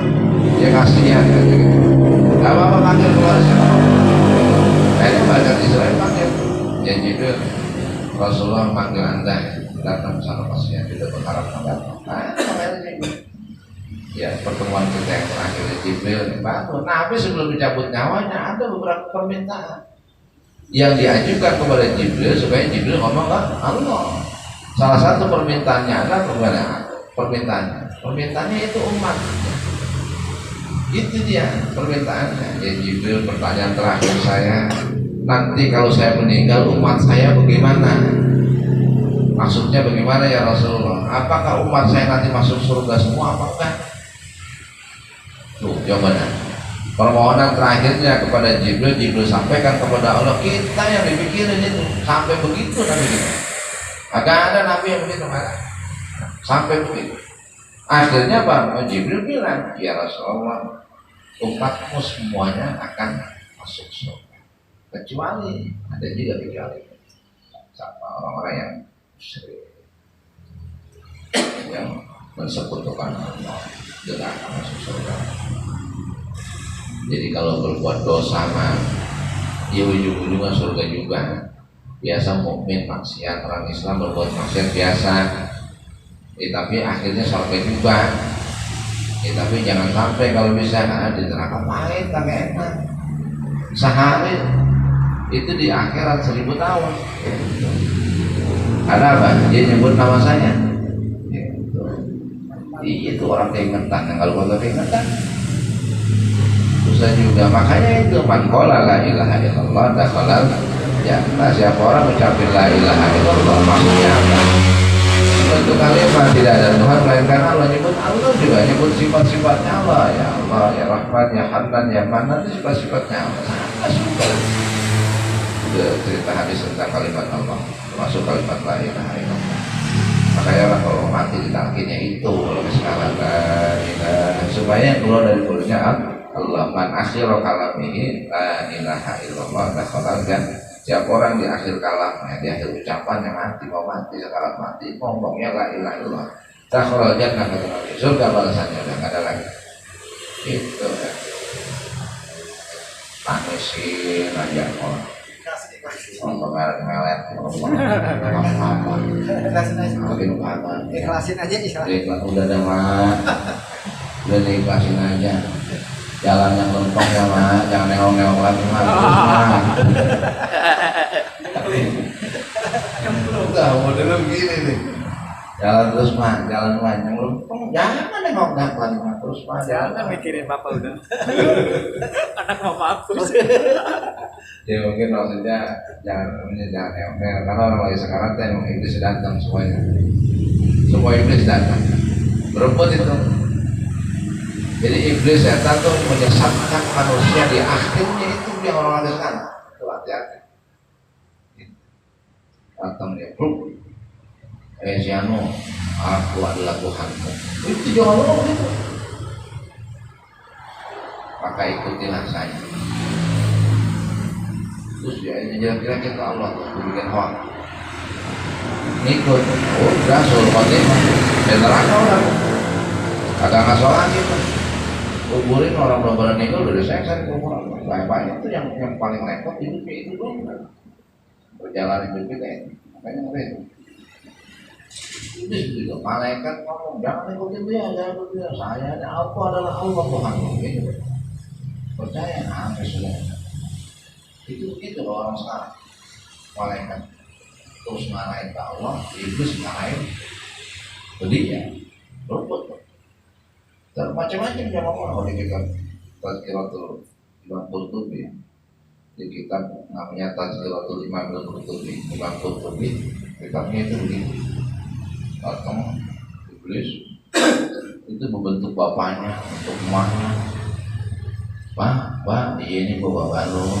dia kasihan gitu. Gak apa-apa panggil keluar siapa? Kayaknya malaikat Israel panggil, ya Jibril, Rasulullah panggil anda datang sana pasien, kita berharap datang. Ya pertemuan kita yang terakhir Jibril bantu. Nabi sebelum dicabut nyawanya ada beberapa permintaan yang diajukan kepada Jibril supaya Jibril ngomong ke Allah. Salah satu permintaannya adalah permintaannya itu umat. Itu dia permintaannya. Ya Jibril, pertanyaan terakhir saya, nanti kalau saya meninggal umat saya bagaimana? Maksudnya bagaimana ya Rasulullah? Apakah umat saya nanti masuk surga semua apa enggak? Tuh jawabannya. Permohonan terakhirnya kepada Jibril sampaikan kepada Allah. Kita yang dipikirin itu sampai begitu Nabi kita. Agak ada Nabi yang begitu malah sampai begitu. Akhirnya Pak Jibril bilang, ya Rasulullah, umatmu semuanya akan masuk surga, kecuali ada juga sama orang-orang yang musyrik, yang mensekutukan Allah, tidak akan masuk surga. Jadi kalau berbuat dosa mah, ya ujung-ujungnya surga juga. Biasa mukmin maksiat, orang Islam berbuat maksiat biasa, tapi akhirnya surga juga. Tapi jangan sampai kalau bisa di neraka pahit kagak enak. Sehari itu di akhirat 1000 tahun. Ada apa? Dia nyebut nama saya. Itu orang keingetan. Kalau kagak keingetan susah juga. Makanya itu man qala la ilaha illallah dakhalal jannah. Siapa orang ucapin la ilaha illallah maksudnya apa? Untuk kalimat tidak ada Tuhan melainkan Allah. Nyebut Allah juga nyebut sifat-sifatnya Allah. Ya Allah, ya Rahman, ya Hanan, ya Manan, itu sifat-sifatnya Allah. Sangat suka. Itu cerita hadis tentang kalimat Allah, masuk kalimat la ilaha illallah. Makanya lah kalau mati ditalkinnya itu kalau sekarang la ilaha, supaya keluar dari mulutnya Allah. Man akhira kalamihi la ilaha illallah dakhalal jannah. Siapa orang di akhir kalamnya, di akhir ucapannya mati, mau mati, sekarang mati, ngomongnya la ilaha illallah dakhalal jannah, kata Nabi, surga balasannya udah nggak ada lagi. Itu ya. Tangisin aja orang. Ngomong melet, ngomong apa? Ikhlasin aja, ikhlasin. Udah ada mah, udah diikhlasin aja. Jalan yang lempeng ya mah, jangan nengok-nengok lagi mah. Enggak, modelnya begini nih. Jalan terus mah, jalan yang lempeng, jangan nengok-nengok lagi mah, terus mah. Jangan mikirin bapak udah. Anak mama hapus. Ya mungkin maksudnya jangan nengok-nengok, karena orang lagi sekarang tuh emang iblis datang semuanya. Semua iblis datang, berebut itu. Jadi iblis setan tuh menyesatkan manusia di akhirnya itu yang orang ada sekarang. Itu hati-hati. Datang dia, Siano, aku adalah Tuhanmu. Itu jangan ngomong itu. Maka ikutilah saya. Terus dia kira-kira kita Allah tuh bikin hoak. Ngikut, udah suruh khotimah. Dan neraka orang. Kagak ngasal lagi tuh. Kuburin orang belum nikah udah diseksa di kuburan. Banyak itu yang paling repot hidupnya itu dong. Perjalanan hidup kita ini, makanya repot. Itu juga malaikat ngomong jangan ikutin dia, jangan ikutin dia. Saya ada aku adalah Allah Tuhan. Gitu. Percaya aneh sudah. Itu orang sekarang. Malaikat terus marahin ke Allah, iblis marahin ke dia. Berbut. Macam-macam dia ngomong di kitab Tazkiratul Imam Qurtubi, di kitab namanya Tazkiratul Imam Qurtubi. Kitabnya itu begini, datang iblis itu membentuk bapaknya, untuk emaknya. Pak, ini bapak lo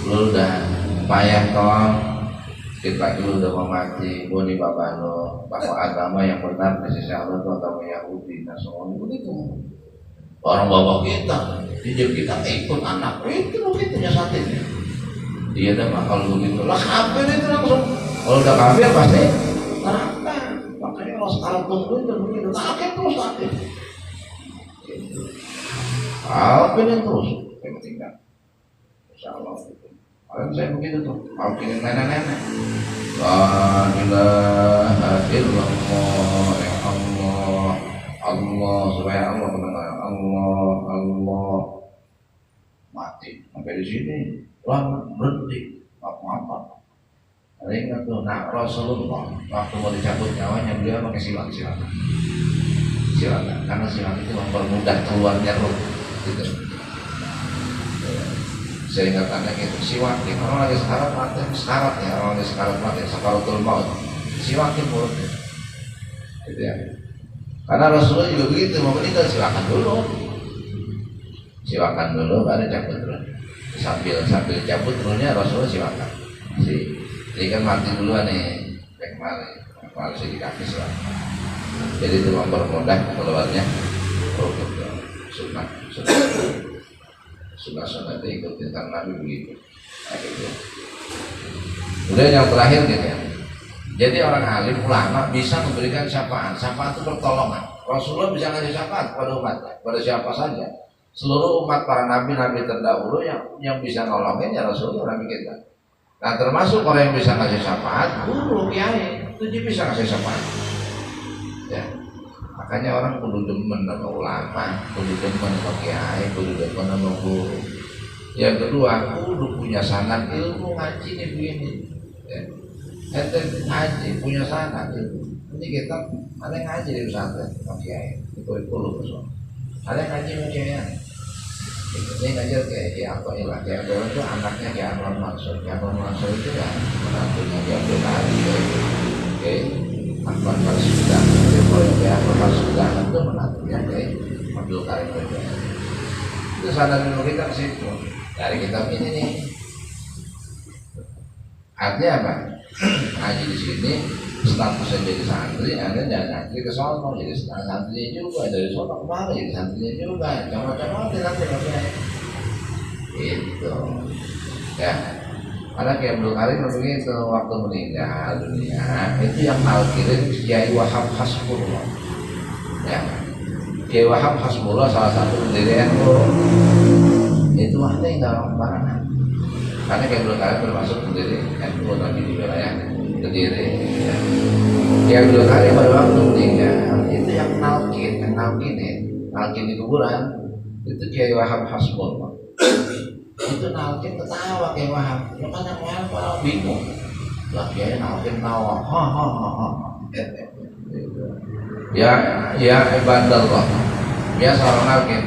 udah payah tolong. Kita dulu udah mau mati, gue nih bapak lo, bapak agama yang benar di sisi Allah itu agama Yahudi, Nasrani begitu. Orang bapak kita, hidup kita ikut anak itu begitu nyasatin. Dia dah mah kalau begitu lah kafir itu langsung. Kalau udah kafir pasti neraka. Makanya kalau sekarang tunggu itu begitu, kafir terus kafir. Kafir terus, yang penting kan. Insya Allah. Kalau saya begitu tuh, mau kirim nenek-nenek. La ilaha illallah, ya Allah, Allah, supaya Allah mendengar. Allah, mati sampai di sini, lama berhenti, apa-apa. Ada ingat tuh, nah Rasulullah waktu mau dicabut nyawanya beliau pakai silakan, karena silakan itu mempermudah keluarnya roh, gitu. Saya ingat anak itu siwakin, orang lagi sekarat mati, orang lagi sekarat mati, sakaratul maut, siwakin mulutnya, gitu ya. Karena Rasulullah juga begitu, mau meninggal siwakan dulu, baru cabut terus. Sambil cabut terusnya Rasulullah siwakan. Jadi kan mati duluan nih, kemarin sih di kaki siwakan. Jadi itu mempermudah keluarnya roh itu, sunnah diikuti karena Nabi begitu. Gitu. Kemudian yang terakhir gitu ya. Jadi orang alim ulama bisa memberikan syafaat. Syafaat itu pertolongan. Rasulullah bisa ngasih syafaat kepada umatnya, kepada siapa saja. Seluruh umat para nabi terdahulu yang bisa nolongin ya Rasulullah, Nabi kita. Nah termasuk orang yang bisa ngasih syafaat, guru, kiai, itu dia bisa ngasih syafaat. Ya. Makanya orang kudu demen sama ulama, kudu demen sama kiai, kudu demen sama guru. Yang kedua, kudu punya sanad ilmu ngaji nih begini. Ya. Ente ngaji punya sanad ilmu. Ini kita ada yang ngaji di pesantren sama kiai, itu lu besok. Ada yang ngaji sama kiai. Ini ngajar kayak apa ya lah, kayak orang itu anaknya kayak Amron Mansur itu kan menantunya dia berkali kayak Amron Mansur, kalau kayak Amron Mansur itu menantunya kayak Abdul Karim Bajaj. Itu sadar dulu kita ke situ dari kitab ini nih. Artinya apa? Ngaji di sini statusnya jadi santri, ada jangan santri ke sono jadi santri juga, dari sono kemana jadi santri juga, coba-coba nanti itu ya. Ada kayak Abdul Karim begitu waktu meninggal dunia itu yang nalkirin Kiai Wahab Hasbullah ya. Kiai Wahab Hasbullah salah satu pendiri NU itu ada yang dalam barangan karena Kiai Abdul Karim termasuk pendiri NU tapi di wilayah Kediri ya. Kiai Abdul Karim pada waktu meninggal itu yang nalkin di kuburan itu Kiai Wahab Hasbullah itu nalkin ketawa Kiai Wahab ya kan yang Wahab malah bingung lah Kiai nalkin tawa ya ibadallah biasa orang nalkin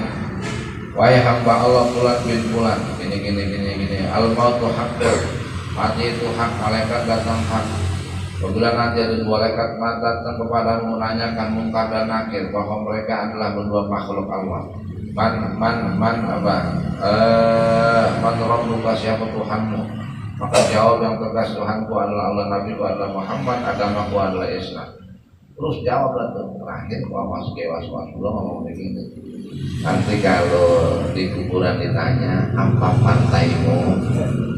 wahai hamba Allah fulan bin fulan gini al mautu haqqun mati itu hak malaikat datang hak. Apabila nanti ada dua malaikat datang kepadamu menanyakan mungkar dan nakir bahwa mereka adalah berdua makhluk Allah. Man rabbuka, siapa Tuhanmu? Maka jawab yang tegas, Tuhanku adalah Allah, Nabiku adalah Muhammad, agamaku adalah Islam. Terus jawab itu terakhir bahwa masuk ke was-was belum ngomong begitu. Nanti kalau di kuburan ditanya apa partaimu,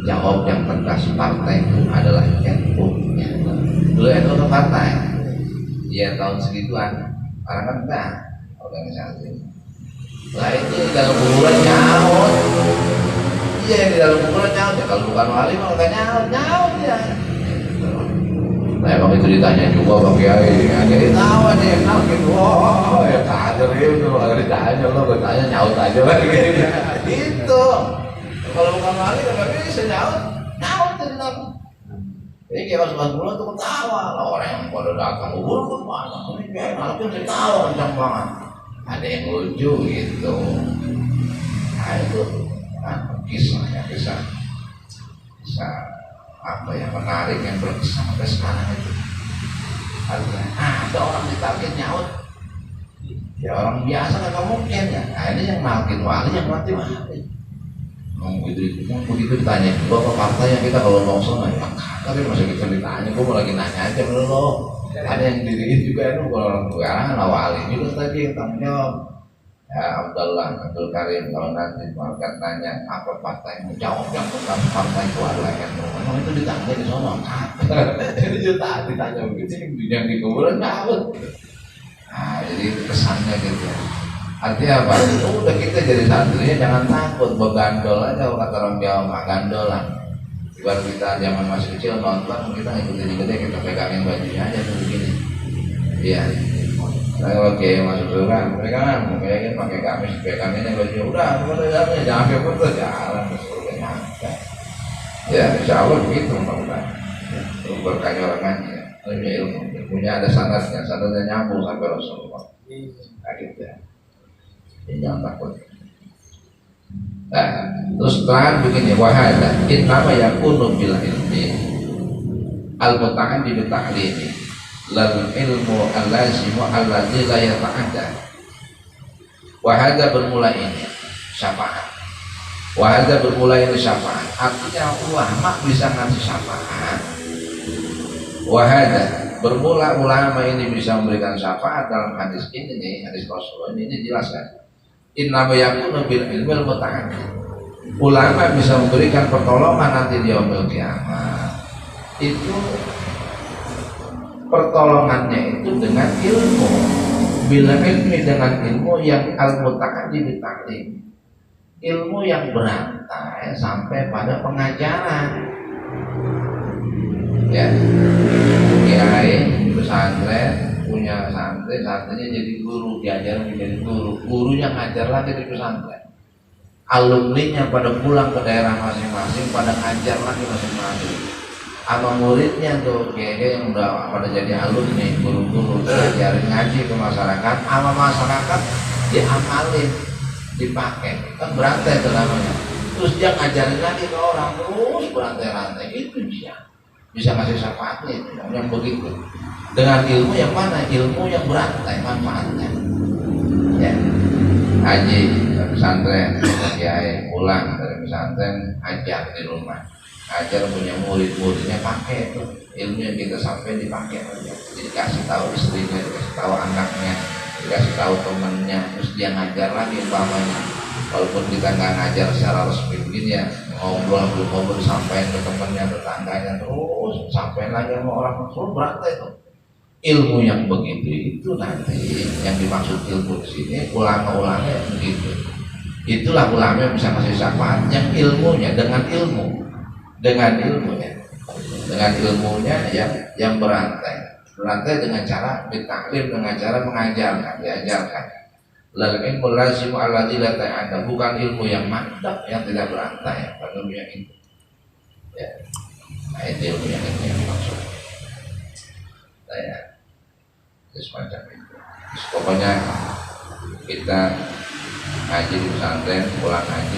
jawab yang tegas, partaiku adalah NU. Dulu NU itu partai, ya tahun segituan, orang kan enggak organisasi. Nah itu di dalam kuburan nyaut, iya di dalam kuburan nyaut. Ya, kalau bukan wali mah enggak nyaut ya. Nah emang itu ditanya juga Bang Kiai, ada yang tahu ada yang tahu gitu, oh ya kader itu, kalau ditanya lo bertanya nyaut aja kan gitu. Kalau bukan wali nggak bisa nyaut tenang. Jadi kayak pas bulan tuh ketawa, lah orang yang pada datang kubur tuh mana, ini kayak malam ketawa kencang banget. Ada yang lucu gitu. Nah itu kisah apa yang menarik yang berkesan sampai sekarang itu. Ada orang ditarget nyaut, ya orang biasa nggak mungkin ya. Nah ini yang nalkin wali yang mati. Begitu ditanya juga apa partai yang kita kalau nongson ya tapi masih kita ditanya, gue mau lagi nanya aja belum. Ada yang diriin juga itu kalau orang tua kan wali juga tadi yang tanggung jawab. Ya Abdul Karim kalau nanti malaikat nanya apa partaimu, jawab yang tentang partai itu adalah NU. Memang itu ditanya di sana. Jadi jutaan ditanya begitu yang di kuburan jawab. Nah jadi kesannya gitu. Artinya apa? Udah kita jadi santrinya jangan takut begandol aja kata orang Jawa mah gandolan. Baru kita zaman masih kecil nonton kita ngikutin gede kita pegangin bajunya aja tuh begini. Iya. Nah, oke masuk surga mereka kan mungkin pakai gamis peganginnya baju udah udah jangan sampai putus jalan ke surga nyampe. Ya insya Allah begitu mudah-mudahan. Berkahnya orang ngaji ya. Ilmu punya ada sanadnya nyambung sampai Rasulullah. Nah gitu ya. Jangan takut. Nah, terus terang begini wahada innama yakunu bil ilmi al-muta'addi bi ta'limi lal ilmu al-lazimu alladzi la yata'adda. Wahada bermula ini syafaat. Wahada bermula ini syafaat. Artinya ulama bisa ngasih syafaat. Wahada bermula ulama ini bisa memberikan syafaat dalam hadis ini nih, hadis Rasulullah ini dijelaskan. Innama yakunu bil ilmi al-muta'addi. Ulama bisa memberikan pertolongan nanti di yaumil kiamat. Itu pertolongannya itu dengan ilmu. Bila ilmi dengan ilmu yang al-muta'addi bi ta'lim. Ilmu yang berantai sampai pada pengajaran. Ya. Kiai pesantren punya santri, santrinya jadi guru, diajar menjadi guru, gurunya ngajar lagi di pesantren, alumninya pada pulang ke daerah masing-masing, pada ngajar lagi masing-masing, sama muridnya tuh kayak yang udah pada jadi alumni, guru-guru diajarin ngaji ke masyarakat, sama masyarakat diamalin, dipakai, kan berantai itu namanya. Terus dia ngajarin lagi ke orang, terus berantai-rantai, itu bisa ngasih syafaatnya itu, yang begitu. Dengan ilmu yang mana? Ilmu yang berantai manfaatnya. Ya, haji ke pesantren, kiai pulang dari pesantren, ajar di rumah, ajar punya murid-muridnya pakai itu ilmu yang kita sampai dipakai aja. Jadi kasih tahu istrinya, dikasih tahu anaknya, dikasih tahu temannya, terus dia ngajar lagi umpamanya. Walaupun kita nggak ngajar secara resmi begini ya, ngobrol sampai ke temannya, tetangganya, terus sampai lagi sama orang terus berantai itu. Ilmu yang begitu itu nanti yang dimaksud ilmu di sini ulama-ulama yang begitu. Itulah ulama yang bisa kasih syafaat yang ilmunya dengan ilmunya yang berantai dengan cara ditaklim, dengan cara mengajarkan, diajarkan. Lalu ilmu lazim alladzi la ta'ada, bukan ilmu yang mantap yang tidak berantai, bukan ilmu yang itu. Ya. Nah, itu ilmu yang ini yang maksud. Saya semacam itu. Terus pokoknya kita ngaji di pesantren, pulang ngaji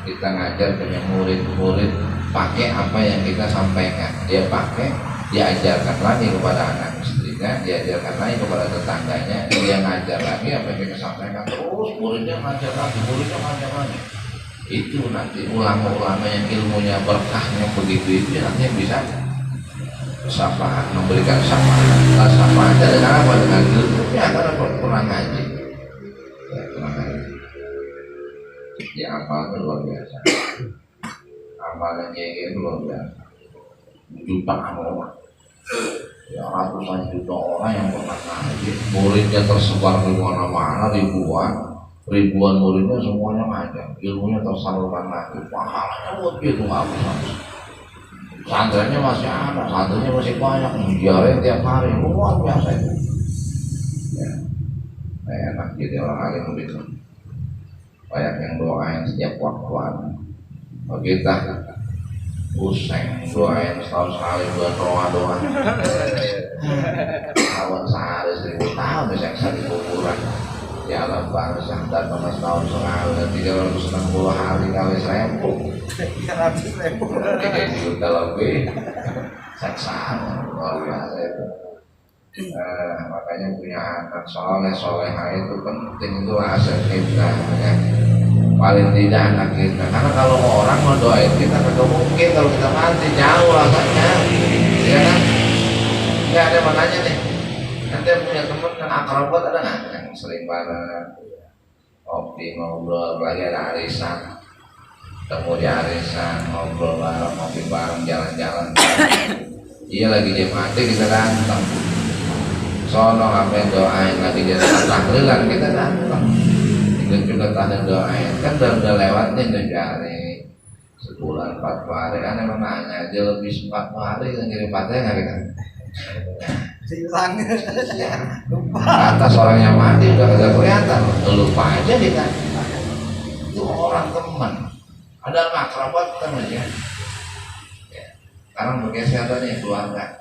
kita ngajar punya murid-murid pakai apa yang kita sampaikan. Dia pakai, diajarkan lagi kepada anak istrinya, diajarkan lagi kepada tetangganya, dia ngajar lagi apa yang kita sampaikan, terus muridnya ngajar lagi. Itu nanti ulama-ulama yang ilmunya berkahnya begitu itu nanti yang bisa syafaat, memberikan syafaat. Syafaatnya dengan apa? Dengan ilmunya, karena pernah ngaji. Ya, pernah ngaji. Ya, amalnya luar biasa. Amalnya itu luar biasa. Jutaan orang. Ya, ratusan juta orang yang pernah ngaji. Muridnya tersebar di mana-mana, ribuan muridnya semuanya ngajar. Ilmunya tersalurkan lagi. Pahalanya buat itu nggak habis-habis. Santrinya masih ada, santrinya masih banyak, menjiarin tiap hari, luar biasa itu. Ya, enak jadi orang alim begitu. Banyak yang doain setiap waktu. Kita pusing doain setahun sekali buat doa. Tahun sehari 1000 tahun bisa di kuburan. Ya alam barzah dan setahun sekali dan 360 hari kali 1000. 300.000 juta lebih saksama luar biasa itu. Makanya punya anak soleh-solehah itu penting, itu aset kita ya. Paling tidak anak kita, karena kalau orang mau doain kita kagak mungkin kalau kita mati jauh rasanya, ya kan? Nggak ada mananya nih. Nanti punya teman yang akrabat ada nggak yang sering bareng kopi ngobrol, lagi ada arisan, ketemu di arisan ngobrol bareng, ngopi bareng, jalan-jalan. Iya lagi jam mati kita datang. Sono ngapain doain lagi jadi tahlilan kita datang. Ikut juga tahlilan doain. Kan udah lewatnya tuh hari sebulan 40 hari kan emang nanya aja lebih 40 hari kan kirim fatihah nggak kita? Hilang. Atas orang yang mati udah kagak kelihatan, lupa aja kita. Itu orang teman. Ada akrabat teman ya. Sekarang bergeser nih keluarga.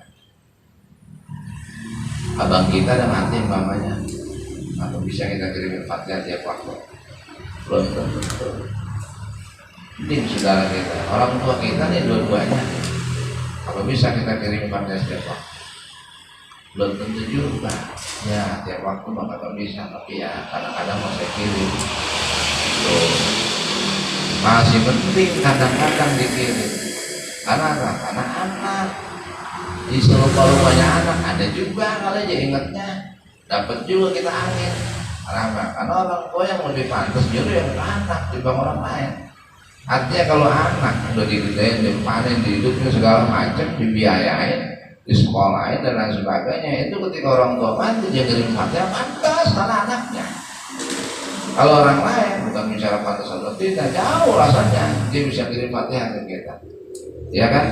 Abang kita ada mati mamanya, atau bisa kita kirim fatihah tiap waktu? Belum tentu. Ini saudara kita, orang tua kita nih dua-duanya, apa bisa kita kirim fatihah tiap waktu? Belum tentu juga. Ya tiap waktu bakal bisa, tapi ya kadang-kadang mau saya kirim. Tuh. Masih penting kadang-kadang dikirim. Karena apa? Karena anak. Di seluruh-luruhnya anak ada juga kalau aja ingatnya, dapat juga kita angin. Kenapa? Karena orang tua yang lebih pantas justru yang anak dibanding orang lain. Artinya kalau anak udah digedein, dipanen, dihidupnya segala macam, dibiayain, disekolahin dan lain sebagainya, itu ketika orang tua mati dia kirim fatihah pantas karena anaknya. Kalau orang lain bukan bicara pantas atau tidak, jauh rasanya dia bisa kirim fatihah ke kita. ya kan?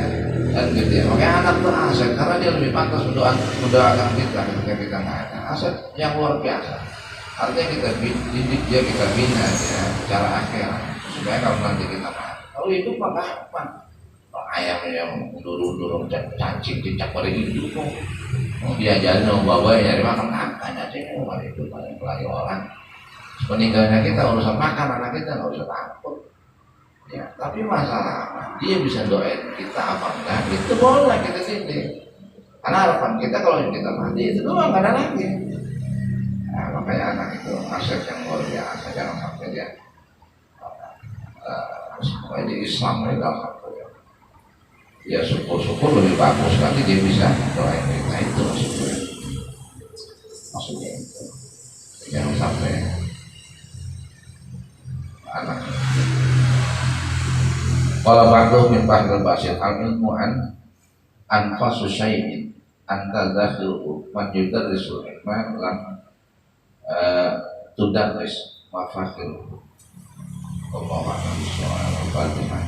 Dan gitu ya. Makanya anak itu aset karena dia lebih pantas mendoakan kita ketika kita nggak ada. Aset yang luar biasa. Artinya kita didik dia, kita bina ya cara akhirat supaya kalau nanti kita mati, kalau hidup maka apa? Ayam yang durung-durung cacing cicak pada hidup kok. Mau diajarin mau bawa nyari makan apa aja mau itu paling orang. Meninggalnya kita urusan makan anak kita nggak usah takut. Ya, tapi masalah dia bisa doain kita apa enggak itu boleh kita sini. Karena harapan kita kalau kita mati itu doang nggak ada lagi. Nah, makanya anak itu aset yang luar biasa, jangan sampai dia supaya di Islam itu alhamdulillah. Ya syukur-syukur lebih bagus nanti dia bisa doain kita itu maksudnya itu. Jangan sampai anak. Kalau ba'du min bahril basit al-ilmu anfasu syai'in anta zakhiru man yudarrisul hikmah lam tudarris mafakhiru Allahu a'lam bishawab. Al-Fatihah.